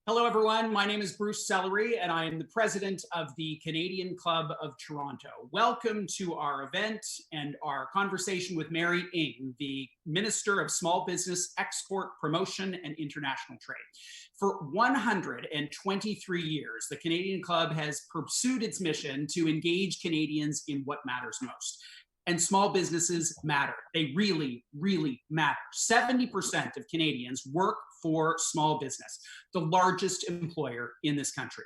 Hello, everyone. My name is Bruce Sellery, and I am the president of the Canadian Club of Toronto. Welcome to our event and our conversation with Mary Ng, the Minister of Small Business, Export, Promotion, and International Trade. For 123 years, the Canadian Club has pursued its mission to engage Canadians in what matters most. And small businesses matter. They really, really matter. 70% of Canadians work for small business, the largest employer in this country.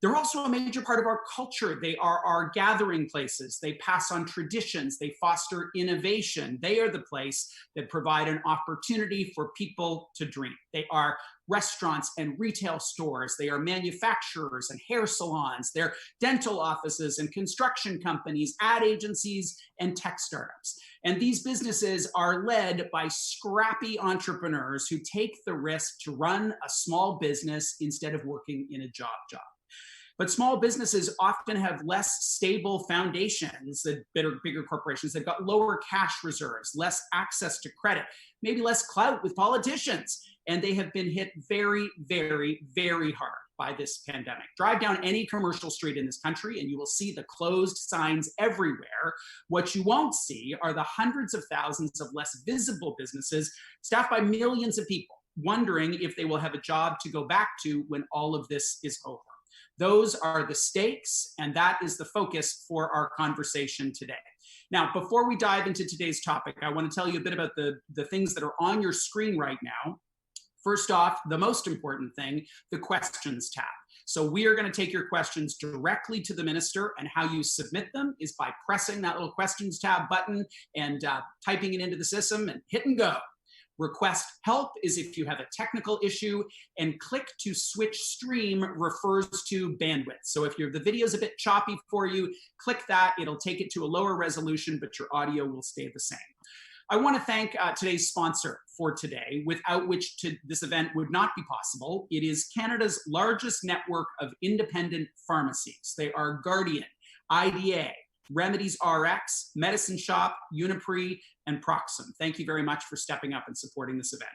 They're also a major part of our culture. They are our gathering places. They pass on traditions. They foster innovation. They are the place that provide an opportunity for people to dream. They are restaurants and retail stores. They are manufacturers and hair salons. They're dental offices and construction companies, ad agencies, and tech startups. And these businesses are led by scrappy entrepreneurs who take the risk to run a small business instead of working in a job. But small businesses often have less stable foundations than bigger corporations. They've got lower cash reserves, less access to credit, maybe less clout with politicians. And they have been hit very, very, very hard by this pandemic. Drive down any commercial street in this country and you will see the closed signs everywhere. What you won't see are the hundreds of thousands of less visible businesses staffed by millions of people, wondering if they will have a job to go back to when all of this is over. Those are the stakes, and that is the focus for our conversation today. Now, before we dive into today's topic, I want to tell you a bit about the things that are on your screen right now. First off, the most important thing, the questions tab. So we are going to take your questions directly to the minister, and how you submit them is by pressing that little questions tab button and typing it into the system and hit and go. Request help is if you have a technical issue, and click to switch stream refers to bandwidth. So if the video is a bit choppy for you, click that. It'll take it to a lower resolution, but your audio will stay the same. I want to thank today's sponsor for today, without which this event would not be possible. It is Canada's largest network of independent pharmacies. They are Guardian, IDA, Remedies RX, Medicine Shop, Uniprix, and Proxim. Thank you very much for stepping up and supporting this event.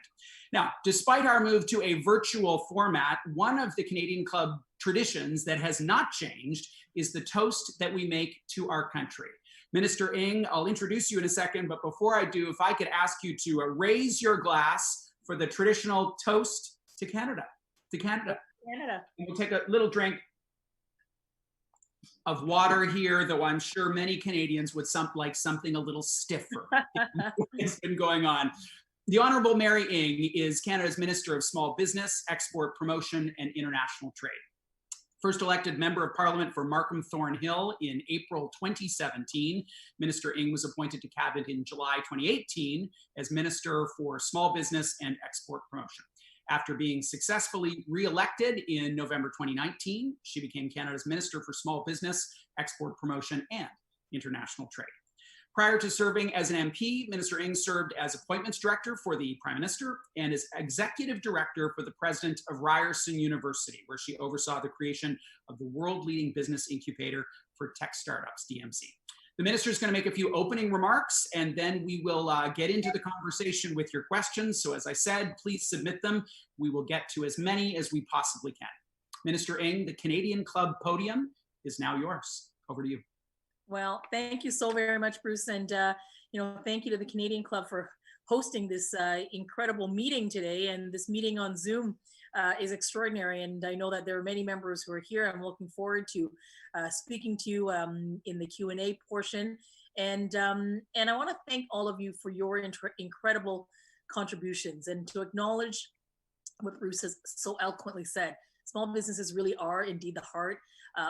Now, despite our move to a virtual format, one of the Canadian Club traditions that has not changed is the toast that we make to our country. Minister Ng, I'll introduce you in a second, but before I do, if I could ask you to raise your glass for the traditional toast to Canada. To Canada. Canada. And we'll take a little drink of water here, though I'm sure many Canadians would like something a little stiffer. It's been going on. The Honourable Mary Ng is Canada's Minister of Small Business, Export, Promotion, and International Trade. First elected Member of Parliament for Markham Thornhill in April 2017, Minister Ng was appointed to Cabinet in July 2018 as Minister for Small Business and Export Promotion. After being successfully re-elected in November 2019, she became Canada's Minister for Small Business, Export Promotion, and International Trade. Prior to serving as an MP, Minister Ng served as Appointments Director for the Prime Minister and as Executive Director for the President of Ryerson University, where she oversaw the creation of the world-leading business incubator for tech startups, DMC. The minister is going to make a few opening remarks, and then we will get into the conversation with your questions. So as I said, please submit them. We will get to as many as we possibly can. Minister Ng, the Canadian Club podium is now yours. Over to you. Well, thank you so very much, Bruce. And, thank you to the Canadian Club for hosting this incredible meeting today. And this meeting on Zoom is extraordinary. And I know that there are many members who are here. I'm looking forward to speaking to you in the Q&A portion. And I want to thank all of you for your incredible contributions, and to acknowledge what Bruce has so eloquently said. Small businesses really are indeed the heart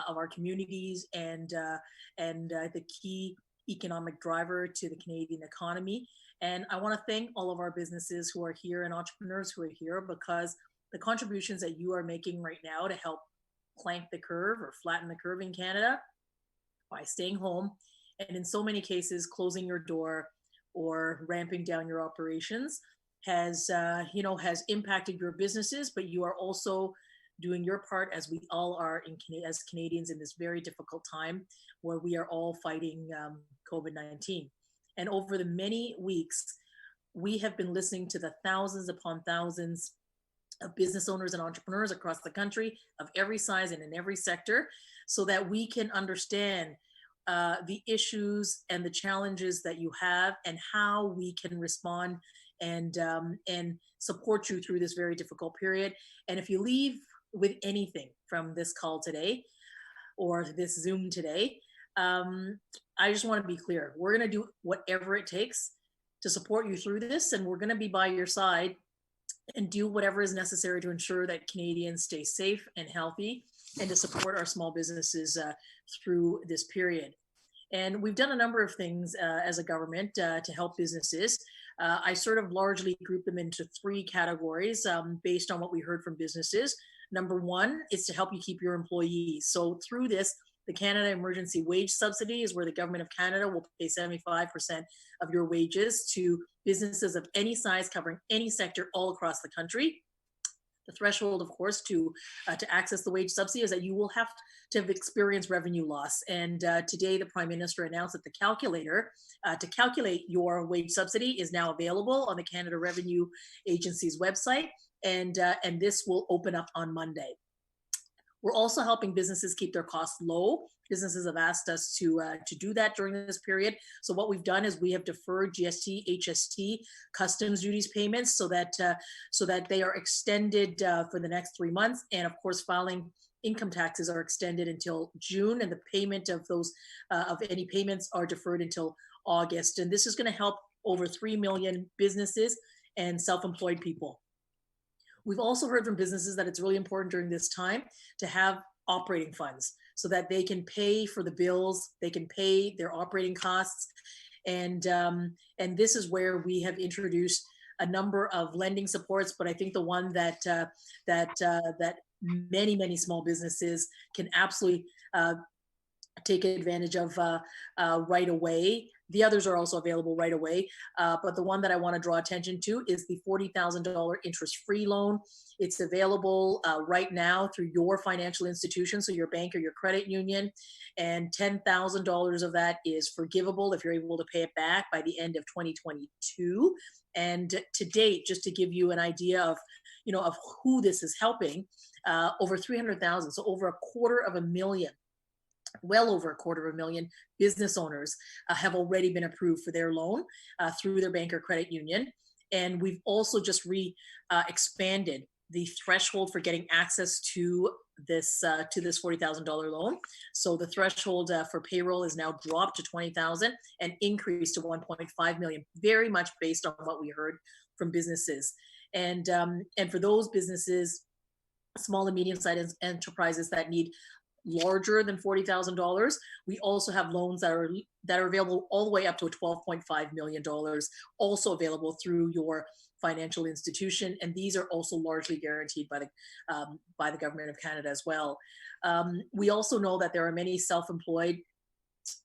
of our communities and the key economic driver to the Canadian economy. And I want to thank all of our businesses who are here and entrepreneurs who are here, because the contributions that you are making right now to help plank the curve or flatten the curve in Canada by staying home, and in so many cases closing your door or ramping down your operations has impacted your businesses, but you are also doing your part, as we all are as Canadians in this very difficult time where we are all fighting COVID-19. And over the many weeks, we have been listening to the thousands upon thousands of business owners and entrepreneurs across the country of every size and in every sector, so that we can understand the issues and the challenges that you have and how we can respond and support you through this very difficult period. And if you leave with anything from this call today or this Zoom today, I just want to be clear. We're going to do whatever it takes to support you through this, and we're going to be by your side and do whatever is necessary to ensure that Canadians stay safe and healthy, and to support our small businesses through this period. And we've done a number of things as a government to help businesses. I sort of largely group them into three categories based on what we heard from businesses. Number one is to help you keep your employees. So through this, the Canada Emergency Wage Subsidy is where the Government of Canada will pay 75% of your wages to businesses of any size, covering any sector all across the country. The threshold, of course, to access the wage subsidy is that you will have to have experienced revenue loss. And today, the Prime Minister announced that the calculator to calculate your wage subsidy is now available on the Canada Revenue Agency's website, and this will open up on Monday. We're also helping businesses keep their costs low. Businesses have asked us to do that during this period. So what we've done is we have deferred GST, HST, customs duties payments so that they are extended for the next 3 months. And of course, filing income taxes are extended until June, and the payment of those of any payments are deferred until August. And this is going to help over 3 million businesses and self-employed people. We've also heard from businesses that it's really important during this time to have operating funds so that they can pay for the bills, they can pay their operating costs. And this is where we have introduced a number of lending supports, but I think the one that many small businesses can absolutely take advantage of right away. The others are also available right away, but the one that I want to draw attention to is the $40,000 interest-free loan. It's available right now through your financial institution, so your bank or your credit union, and $10,000 of that is forgivable if you're able to pay it back by the end of 2022. And to date, just to give you an idea of, of who this is helping, over 300,000, so over 250,000. Well over 250,000 business owners have already been approved for their loan through their bank or credit union. And we've also just expanded the threshold for getting access to this $40,000 loan. So the threshold for payroll is now dropped to 20,000 and increased to 1.5 million, very much based on what we heard from businesses. And for those businesses, small and medium-sized enterprises that need larger than $40,000, we also have loans that are available all the way up to $12.5 million, also available through your financial institution, and these are also largely guaranteed by the Government of Canada as well. We also know that there are many self-employed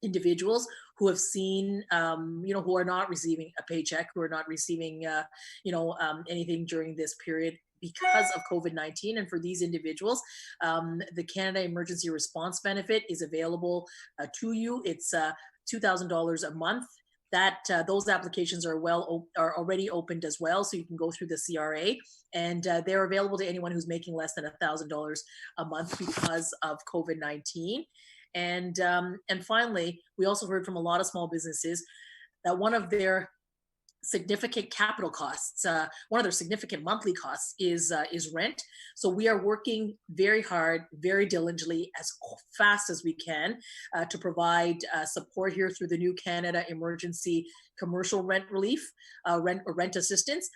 individuals who have seen, who are not receiving a paycheck, who are not receiving, anything during this period because of COVID-19. And for these individuals, the Canada Emergency Response Benefit is available to you. It's $2,000 a month. That those applications are already opened as well, so you can go through the CRA, and they're available to anyone who's making less than $1,000 a month because of COVID-19. And finally, we also heard from a lot of small businesses that one of their significant capital costs, one of their significant monthly costs is rent. So we are working very hard, very diligently, as fast as we can to provide support here through the new Canada Emergency Commercial Rent Relief, rent assistance.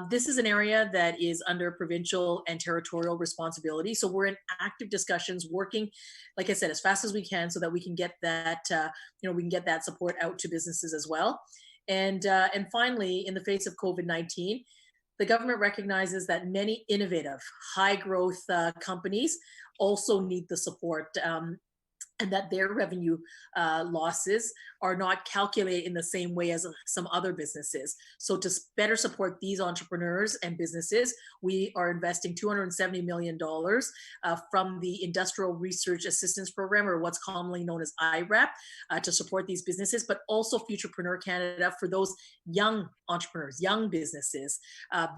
This is an area that is under provincial and territorial responsibility. So we're in active discussions, working, like I said, as fast as we can so that we can get that, we can get that support out to businesses as well. And finally, in the face of COVID-19, the government recognizes that many innovative, high-growth companies also need the support, and that their revenue losses are not calculated in the same way as some other businesses. So to better support these entrepreneurs and businesses, we are investing $270 million from the Industrial Research Assistance Program, or what's commonly known as IRAP, to support these businesses, but also Futurepreneur Canada for those young entrepreneurs, young businesses,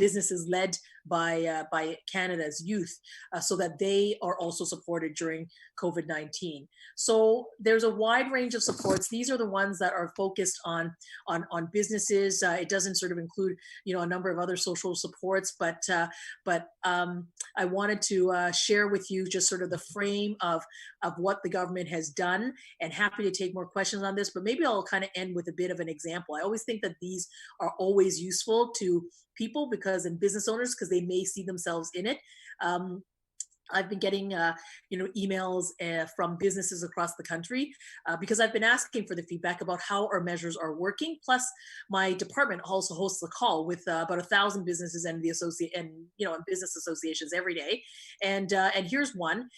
businesses led by Canada's youth, so that they are also supported during COVID-19. So there's a wide range of supports. These are the ones that are focused on businesses. It doesn't sort of include, a number of other social supports, but I wanted to share with you just sort of the frame of what the government has done, and happy to take more questions on this, but maybe I'll kind of end with a bit of an example. I always think that these are always useful to people and business owners, because they may see themselves in it. I've been getting, emails from businesses across the country, because I've been asking for the feedback about how our measures are working. Plus, my department also hosts a call with about 1,000 businesses and business associations every day. And here's one.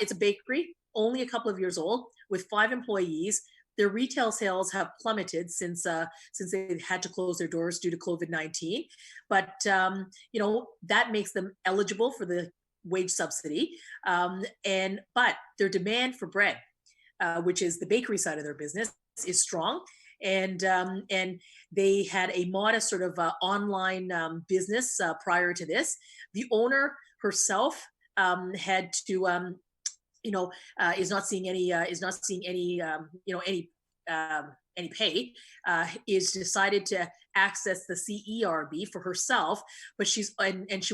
It's a bakery, only a couple of years old, with 5 employees. Their retail sales have plummeted since they had to close their doors due to COVID-19. But that makes them eligible for the wage subsidy, but their demand for bread, which is the bakery side of their business, is strong, and they had a modest sort of online business prior to this. The owner herself had to is not seeing any any pay, is decided to access the CERB for herself, but she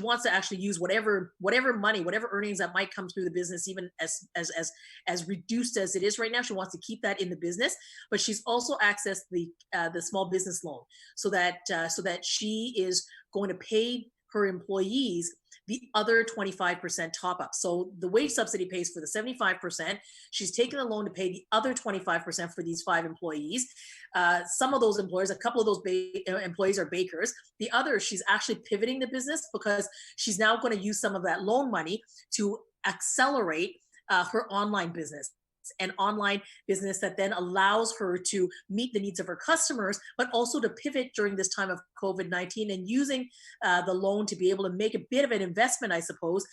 wants to actually use whatever money, whatever earnings that might come through the business, even as reduced as it is right now. She wants to keep that in the business, but she's also accessed the small business loan, so that she is going to pay her employees the other 25% top up. So the wage subsidy pays for the 75%. She's taken a loan to pay the other 25% for these 5 employees. Some of those employers, a couple of those employees are bakers. The others, she's actually pivoting the business, because she's now going to use some of that loan money to accelerate her online business. An online business that then allows her to meet the needs of her customers, but also to pivot during this time of COVID-19, and using the loan to be able to make a bit of an investment, I suppose,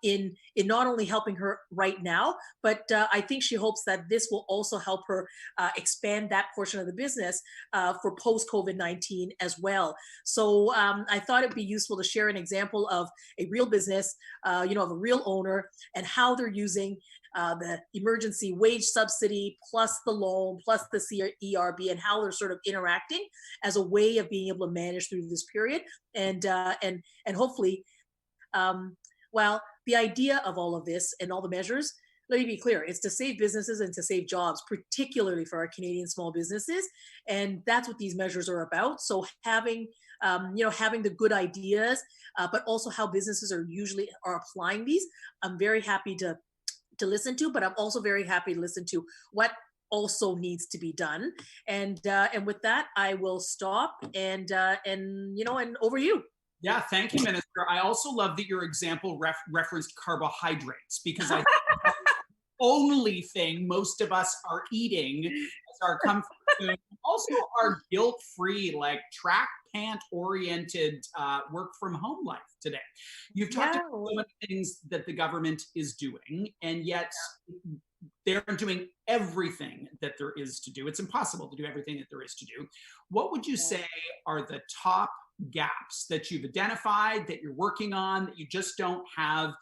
in not only helping her right now, but I think she hopes that this will also help her expand that portion of the business for post-COVID-19 as well. So I thought it'd be useful to share an example of a real business, of a real owner, and how they're using the emergency wage subsidy plus the loan plus the CERB, and how they're sort of interacting as a way of being able to manage through this period. And hopefully, well, the idea of all of this and all the measures, let me be clear, it's to save businesses and to save jobs, particularly for our Canadian small businesses. And that's what these measures are about. So having the good ideas, but also how businesses are applying these, I'm very happy to listen to, but I'm also very happy to listen to what also needs to be done. And with that, I will stop and over you. Yeah, thank you, Minister. I also love that your example referenced carbohydrates, because I think that's the only thing most of us are eating as our comfort food. Also, our guilt-free, like track pant-oriented work from home life today. You've talked about so many things that the government is doing, and yet they're doing everything that there is to do. It's impossible to do everything that there is to do. What would you say are the top gaps that you've identified, that you're working on, that you just don't have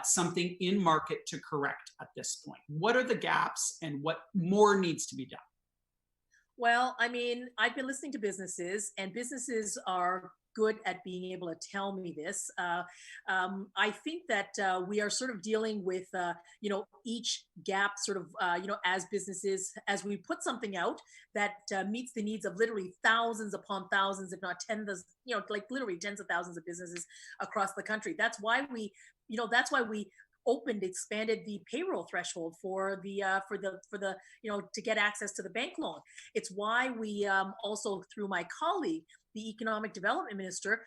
something in market to correct at this point? What are the gaps, and what more needs to be done? Well, I mean, I've been listening to businesses, and businesses are good at being able to tell me this. I think that we are sort of dealing with, each gap sort of, as businesses, as we put something out that meets the needs of literally thousands upon thousands, if not tens, like literally tens of thousands of businesses across the country. That's why we expanded the payroll threshold for the to get access to the bank loan. It's why we also, through my colleague, the economic development minister,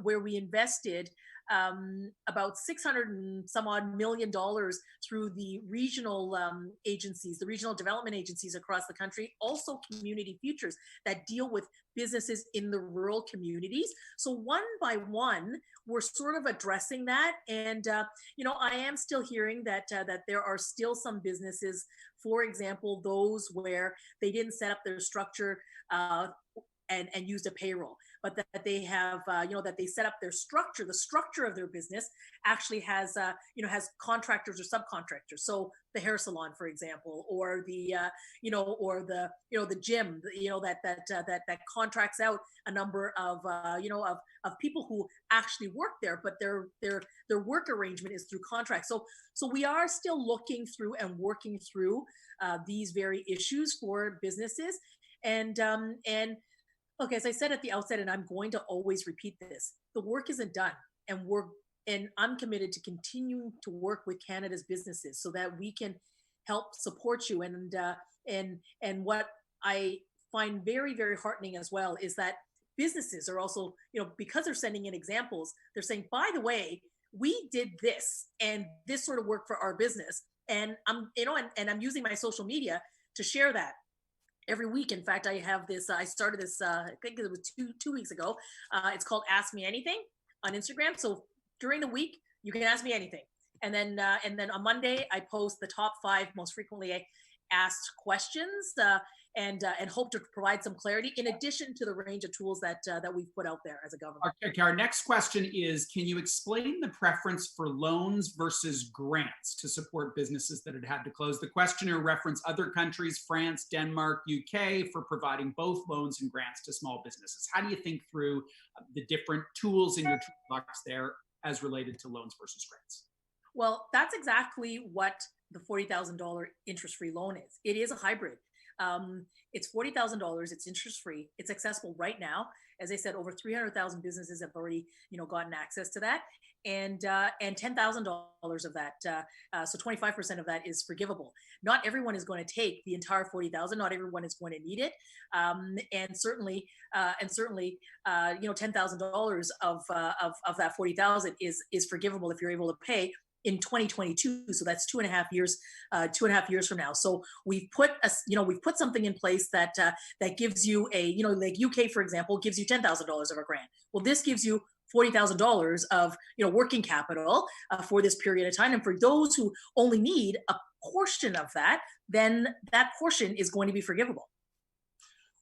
where we invested about $600 and some odd million through the regional agencies, the regional development agencies across the country, also community futures that deal with businesses in the rural communities. So one by one, we're sort of addressing that. And, I am still hearing that there are still some businesses, for example, those where they didn't set up their structure and used a payroll. but that they have, that they set up their structure. The structure of their business actually has, has contractors or subcontractors. So the hair salon, for example, or the, the gym, that contracts out a number of, of people who actually work there, but their work arrangement is through contracts. So we are still looking through and working through these very issues for businesses. And look, as I said at the outset, and I'm going to always repeat this, the work isn't done, and I'm committed to continuing to work with Canada's businesses so that we can help support you. And what I find very, very heartening as well is that businesses are also, because they're sending in examples, they're saying, by the way, we did this and this sort of work for our business. And I'm, and I'm using my social media to share that every week. In fact, I have this, I started this, I think it was two weeks ago. It's called Ask Me Anything on Instagram. So during the week, you can ask me anything. And then on Monday, I post the top 5 most frequently asked questions and hope to provide some clarity in addition to the range of tools that we've put out there as a government. Okay, our next question is, can you explain the preference for loans versus grants to support businesses that had to close? The questioner referenced other countries, France, Denmark, UK, for providing both loans and grants to small businesses. How do you think through the different tools in your toolbox there as related to loans versus grants? Well, that's exactly what the $40,000 interest-free loan is. It is a hybrid. It's $40,000. It's interest-free. It's accessible right now. As I said, over 300,000 businesses have already, gotten access to that, and $10,000 of that. So 25% of that is forgivable. Not everyone is going to take the entire $40,000. Not everyone is going to need it, and certainly, $10,000 of that $40,000 is forgivable if you're able to pay in 2022. So that's 2.5 years, 2.5 years from now. So we've put something in place that gives you a, like UK, for example, gives you $10,000 of a grant. Well, this gives you $40,000 of, working capital for this period of time. And for those who only need a portion of that, then that portion is going to be forgivable.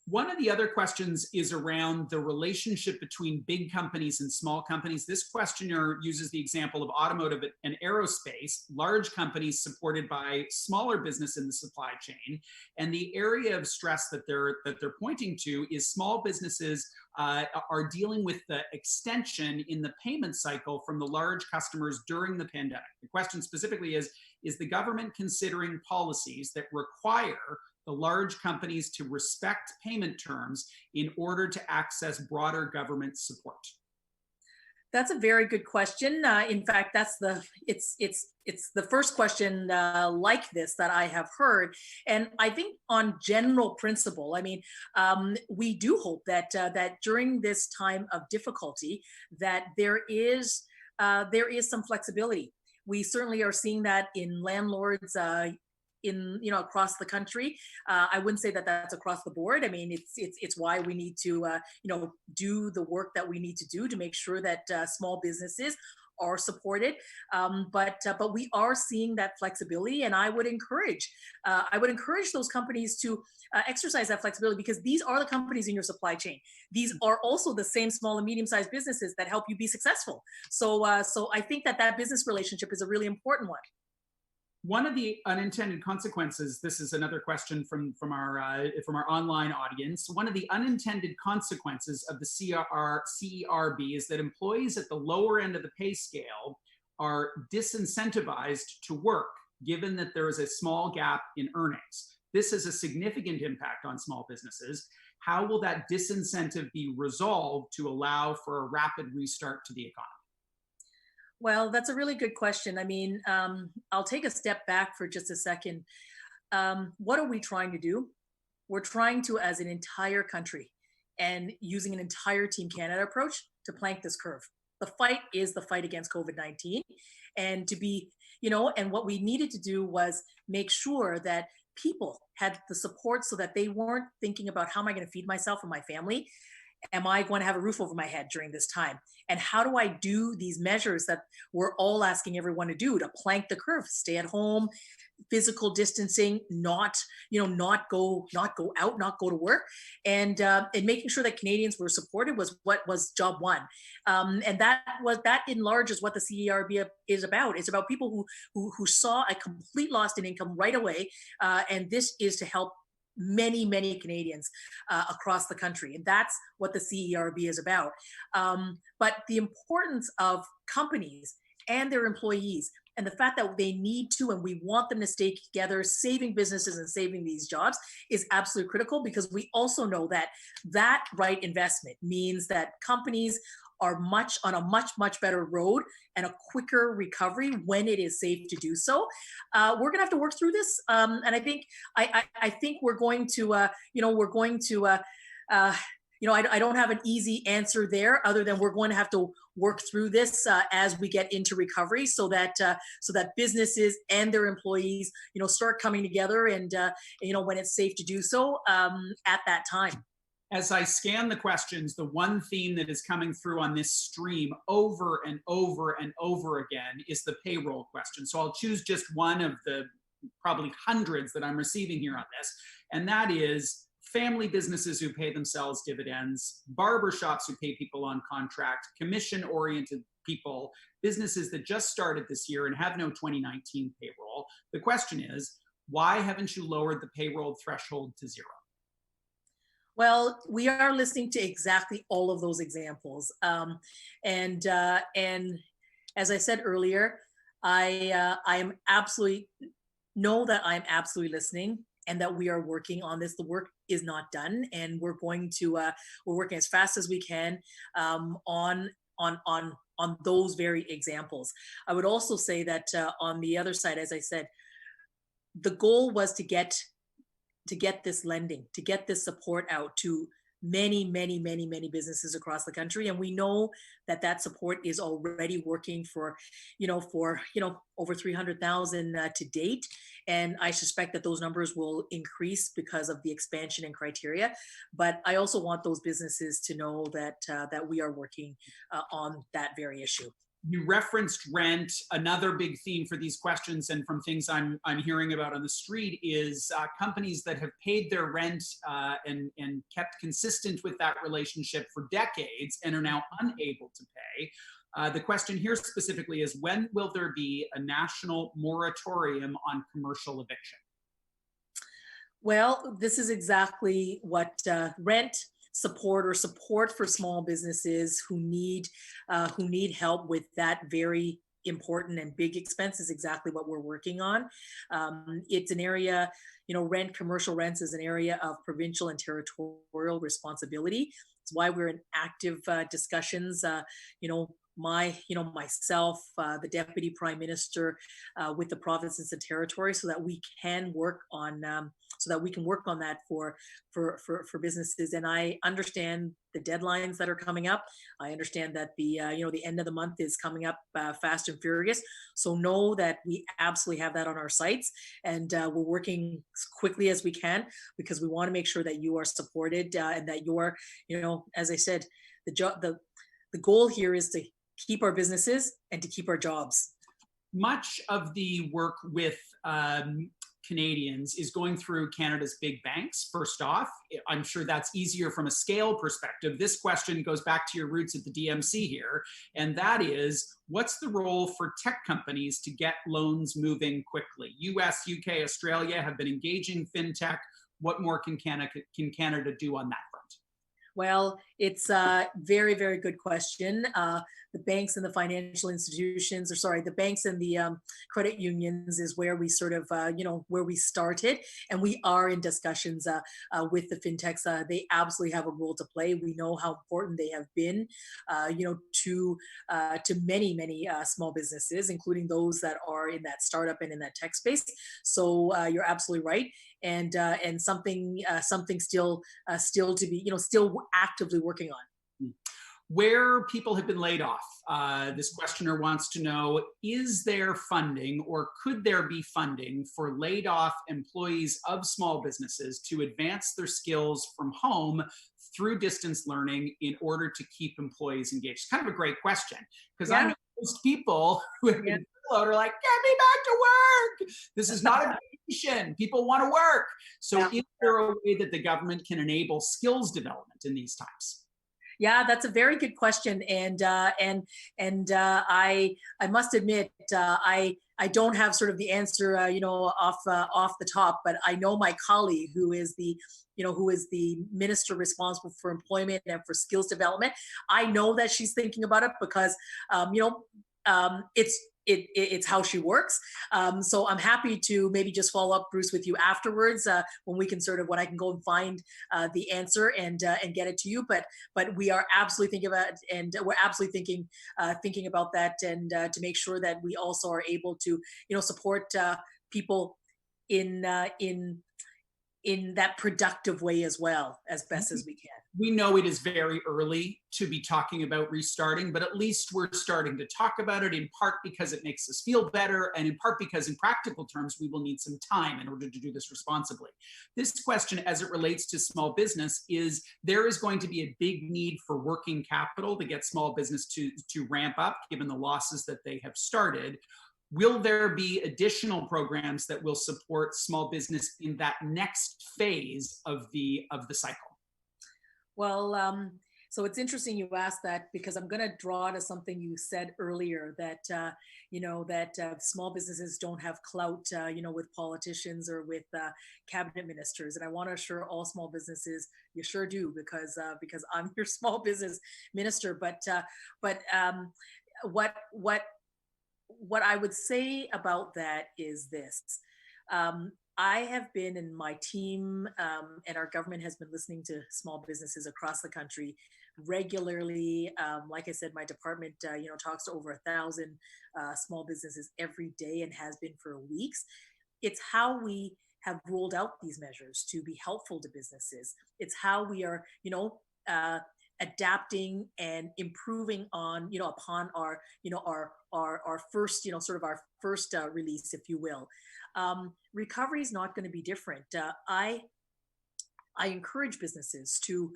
One of the other questions is around the relationship between big companies and small companies. This questioner uses the example of automotive and aerospace, large companies supported by smaller business in the supply chain. And the area of stress that they're pointing to is small businesses are dealing with the extension in the payment cycle from the large customers during the pandemic. The question specifically is the government considering policies that require the large companies to respect payment terms in order to access broader government support? That's a very good question. In fact, it's the first question like this that I have heard, and I think on general principle, we do hope that during this time of difficulty, that there is some flexibility. We certainly are seeing that in landlords. Across the country. I wouldn't say that that's across the board. It's why we need to, do the work that we need to do to make sure that small businesses are supported. But we are seeing that flexibility, and I would encourage those companies to exercise that flexibility, because these are the companies in your supply chain. These are also the same small and medium-sized businesses that help you be successful. So I think that business relationship is a really important one. One of the unintended consequences, this is another question from our online audience. One of the unintended consequences of the CERB is that employees at the lower end of the pay scale are disincentivized to work, given that there is a small gap in earnings. This has a significant impact on small businesses. How will that disincentive be resolved to allow for a rapid restart to the economy? Well, that's a really good question. I'll take a step back for just a second. What are we trying to do? We're trying to, as an entire country and using an entire Team Canada approach, to plank this curve. The fight is the fight against COVID-19. And and what we needed to do was make sure that people had the support so that they weren't thinking about, how am I going to feed myself and my family? Am I going to have a roof over my head during this time? And how do I do these measures that we're all asking everyone to do, to plank the curve, stay at home, physical distancing, not go out, not go to work, and making sure that Canadians were supported was what was job one, and that in large is what the CERB is about. It's about people who saw a complete loss in income right away, and this is to help many Canadians across the country, and that's what the CERB is about. But the importance of companies and their employees, and the fact that they need to and we want them to stay together, saving businesses and saving these jobs, is absolutely critical, because we also know that that right investment means that companies are on a much better road and a quicker recovery when it is safe to do so. We're gonna have to work through this, and I think we're going to I don't have an easy answer there, other than we're going to have to work through this as we get into recovery, so that businesses and their employees start coming together, and when it's safe to do so at that time. As I scan the questions, the one theme that is coming through on this stream over and over and over again is the payroll question. So I'll choose just one of the probably hundreds that I'm receiving here on this, and that is family businesses who pay themselves dividends, barbershops who pay people on contract, commission-oriented people, businesses that just started this year and have no 2019 payroll. The question is, why haven't you lowered the payroll threshold to 0? Well, we are listening to exactly all of those examples, and as I said earlier, I'm absolutely absolutely listening, and that we are working on this. The work is not done, and we're working as fast as we can on those very examples. I would also say that on the other side, as I said, the goal was to get this lending, to get this support out to many businesses across the country, and we know that support is already working for over 300,000 to date, and I suspect that those numbers will increase because of the expansion and criteria. But I also want those businesses to know that we are working on that very issue. You referenced rent. Another big theme for these questions, and from things I'm hearing about on the street, is companies that have paid their rent and kept consistent with that relationship for decades and are now unable to pay. The question here specifically is, when will there be a national moratorium on commercial eviction? Well, this is exactly what rent support for small businesses who need help with that very important and big expense is exactly what we're working on. It's an area, commercial rents is an area of provincial and territorial responsibility. It's why we're in active discussions. Myself, the Deputy Prime Minister, with the provinces and territories, so that we can work on that for businesses. And I understand the deadlines that are coming up. I understand that the end of the month is coming up fast and furious. So know that we absolutely have that on our sights, and we're working as quickly as we can, because we want to make sure that you are supported, and that you're, as I said, the goal here is to keep our businesses and to keep our jobs. Much of the work with Canadians is going through Canada's big banks. First off, I'm sure that's easier from a scale perspective. This question goes back to your roots at the DMC here, and that is, what's the role for tech companies to get loans moving quickly? US, UK, Australia have been engaging fintech. What more can Canada do on that front? Well, it's a very good question. The banks and the financial institutions, the banks and the credit unions is where we sort of, where we started. And we are in discussions with the fintechs. They absolutely have a role to play. We know how important they have been, to many small businesses, including those that are in that startup and in that tech space. So you're absolutely right. And something still to be, still actively working on. Where people have been laid off, this questioner wants to know, is there funding, or could there be funding for laid off employees of small businesses to advance their skills from home through distance learning in order to keep employees engaged? It's kind of a great question, because I know most people who have Yeah. been furloughed are like, get me back to work. This is not a vacation. People want to work. So Yeah. is there a way that the government can enable skills development in these times? Yeah, that's a very good question, I must admit I don't have sort of the answer off the top, but I know my colleague who is the minister responsible for employment and for skills development. I know that she's thinking about it because it's how she works. So I'm happy to maybe just follow up, Bruce, with you afterwards when I can go and find the answer and get it to you. But we are absolutely thinking about it, and we're absolutely thinking about that, and to make sure that we also are able to support people in that productive way as well, as best as we can. We know it is very early to be talking about restarting, but at least we're starting to talk about it, in part because it makes us feel better, and in part because in practical terms, we will need some time in order to do this responsibly. This question, as it relates to small business, is there is going to be a big need for working capital to get small business to ramp up, given the losses that they have started. Will there be additional programs that will support small business in that next phase of the cycle? Well, so it's interesting you asked that, because I'm going to draw to something you said earlier, that small businesses don't have clout, with politicians or with cabinet ministers, and I want to assure all small businesses you sure do, because I'm your small business minister. But what I would say about that is this. I have been, and my team and our government has been listening to small businesses across the country regularly. Like I said, my department, talks to over 1,000 small businesses every day, and has been for weeks. It's how we have rolled out these measures to be helpful to businesses. It's how we are, adapting and improving upon our first, sort of our first release, if you will. Recovery is not going to be different. I encourage businesses to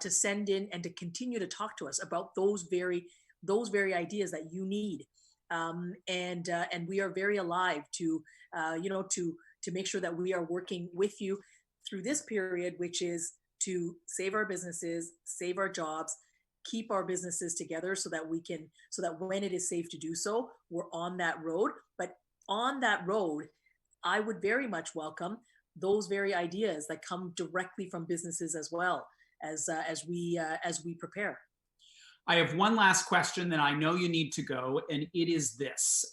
send in and to continue to talk to us about those very ideas that you need, and we are very alive to make sure that we are working with you through this period, which is to save our businesses, save our jobs, keep our businesses together, so that when it is safe to do so, we're on that road. But on that road, I would very much welcome those very ideas that come directly from businesses as well, as we prepare. I have one last question, then I know you need to go, and it is this.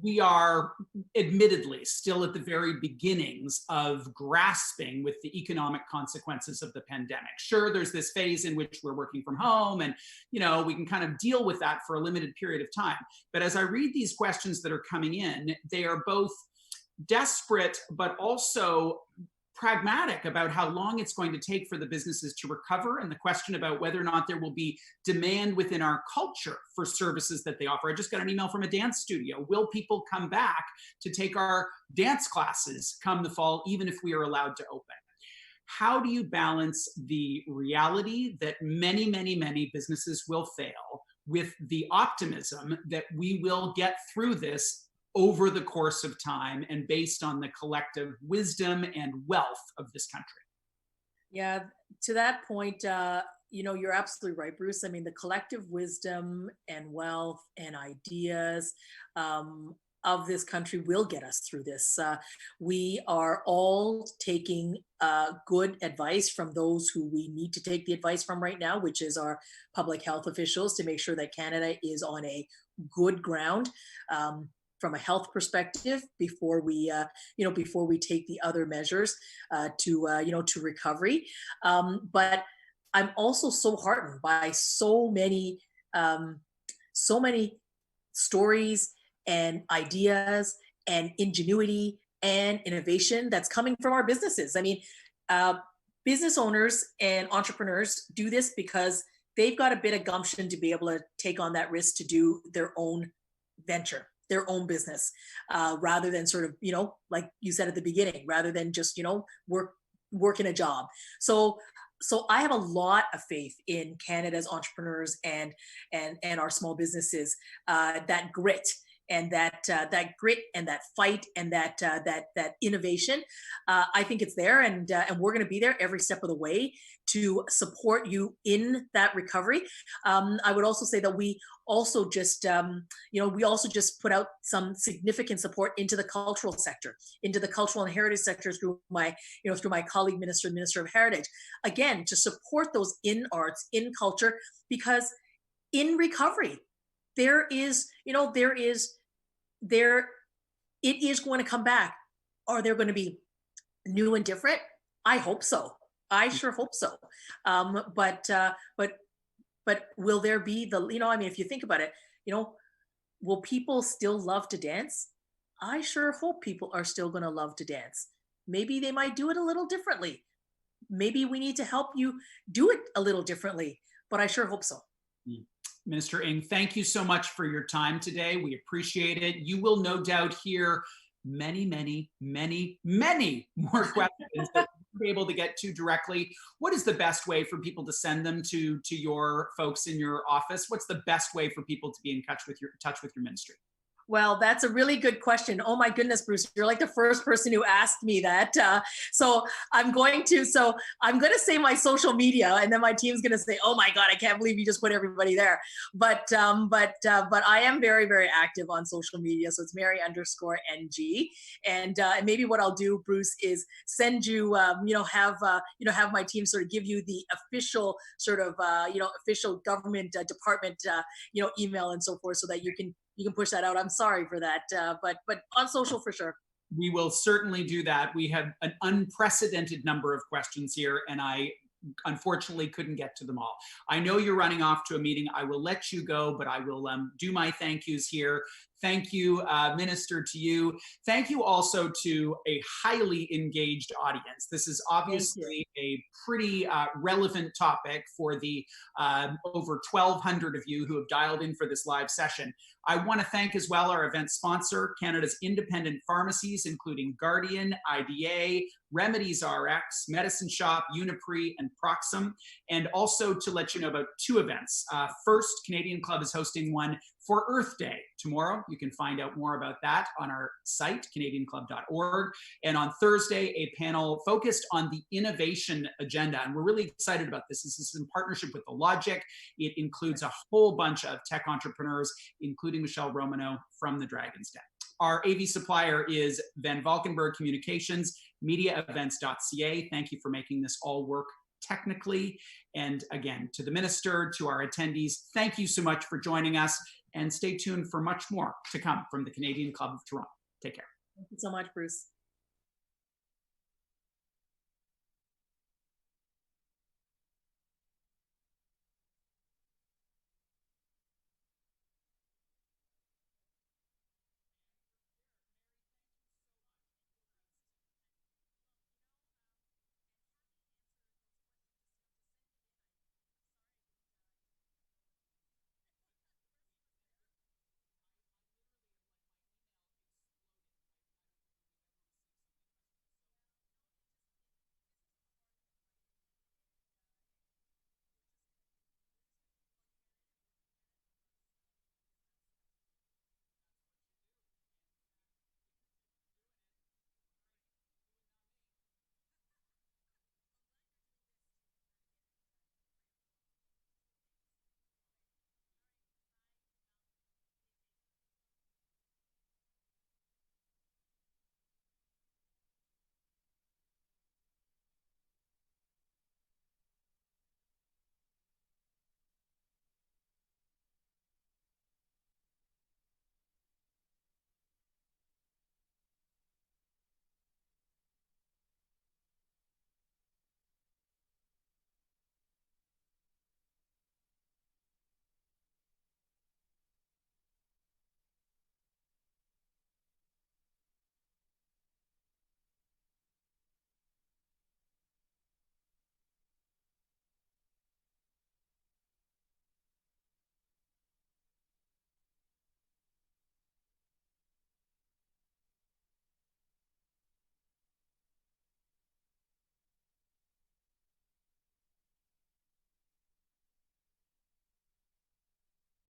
We are admittedly still at the very beginnings of grasping with the economic consequences of the pandemic. Sure, there's this phase in which we're working from home, and we can kind of deal with that for a limited period of time. But as I read these questions that are coming in, they are both desperate, but also pragmatic about how long it's going to take for the businesses to recover, and the question about whether or not there will be demand within our culture for services that they offer. I just got an email from a dance studio. Will people come back to take our dance classes come the fall, even if we are allowed to open? How do you balance the reality that many, many, many businesses will fail with the optimism that we will get through this over the course of time, and based on the collective wisdom and wealth of this country? Yeah, to that point, you're absolutely right, Bruce. I mean, the collective wisdom and wealth and ideas of this country will get us through this. We are all taking good advice from those who we need to take the advice from right now, which is our public health officials, to make sure that Canada is on a good ground. From a health perspective, before we take the other measures to recovery. But I'm also so heartened by so many stories and ideas and ingenuity and innovation that's coming from our businesses. I mean, business owners and entrepreneurs do this because they've got a bit of gumption to be able to take on that risk to do their own venture, their own business, rather than sort of, like you said at the beginning, rather than just, work in a job. So So I have a lot of faith in Canada's entrepreneurs and our small businesses. That grit and that grit and that fight and that innovation. I think it's there, and we're going to be there every step of the way to support you in that recovery. I would also say that we also just we also just put out some significant support into the cultural sector, into the cultural and heritage sectors through my through my colleague minister of heritage, again to support those in arts, in culture, because in recovery there is there it is going to come back. Are there going to be new and different? I hope so. I sure hope so. But will there be the, I mean, if you think about it, will people still love to dance? I sure hope people are still going to love to dance. Maybe they might do it a little differently. Maybe we need to help you do it a little differently, but I sure hope so. Minister Ng, thank you so much for your time today. We appreciate it. You will no doubt hear many, many, many, many more questions that we'll be able to get to directly. What is the best way for people to send them to your folks in your office? What's the best way for people to be in touch with your ministry? Well, that's a really good question. Oh my goodness, Bruce, you're like the first person who asked me that. So I'm going to say my social media, and then my team's going to say, "Oh my God, I can't believe you just put everybody there." But I am very, very active on social media. So it's Mary_NG, and maybe what I'll do, Bruce, is send you, have my team sort of give you the official sort of, official government department, email and so forth, so that you can push that out. I'm sorry for that, but on social for sure. We will certainly do that. We have an unprecedented number of questions here, and I unfortunately couldn't get to them all. I know you're running off to a meeting. I will let you go, but I will do my thank yous here. Thank you, Minister, to you. Thank you also to a highly engaged audience. This is obviously a pretty relevant topic for the over 1,200 of you who have dialed in for this live session. I want to thank as well our event sponsor, Canada's independent pharmacies, including Guardian, IDA, Remedies RX, Medicine Shop, Uniprix, and Proxim. And also to let you know about two events. First, Canadian Club is hosting one for Earth Day tomorrow. You can find out more about that on our site, canadianclub.org. And on Thursday, a panel focused on the innovation agenda. And we're really excited about this. This is in partnership with The Logic. It includes a whole bunch of tech entrepreneurs, including Michelle Romanow from the Dragon's Den. Our AV supplier is Van Valkenburg Communications, MediaEvents.ca. Thank you for making this all work technically. And again, to the minister, to our attendees, thank you so much for joining us, and stay tuned for much more to come from the Canadian Club of Toronto. Take care. Thank you so much, Bruce.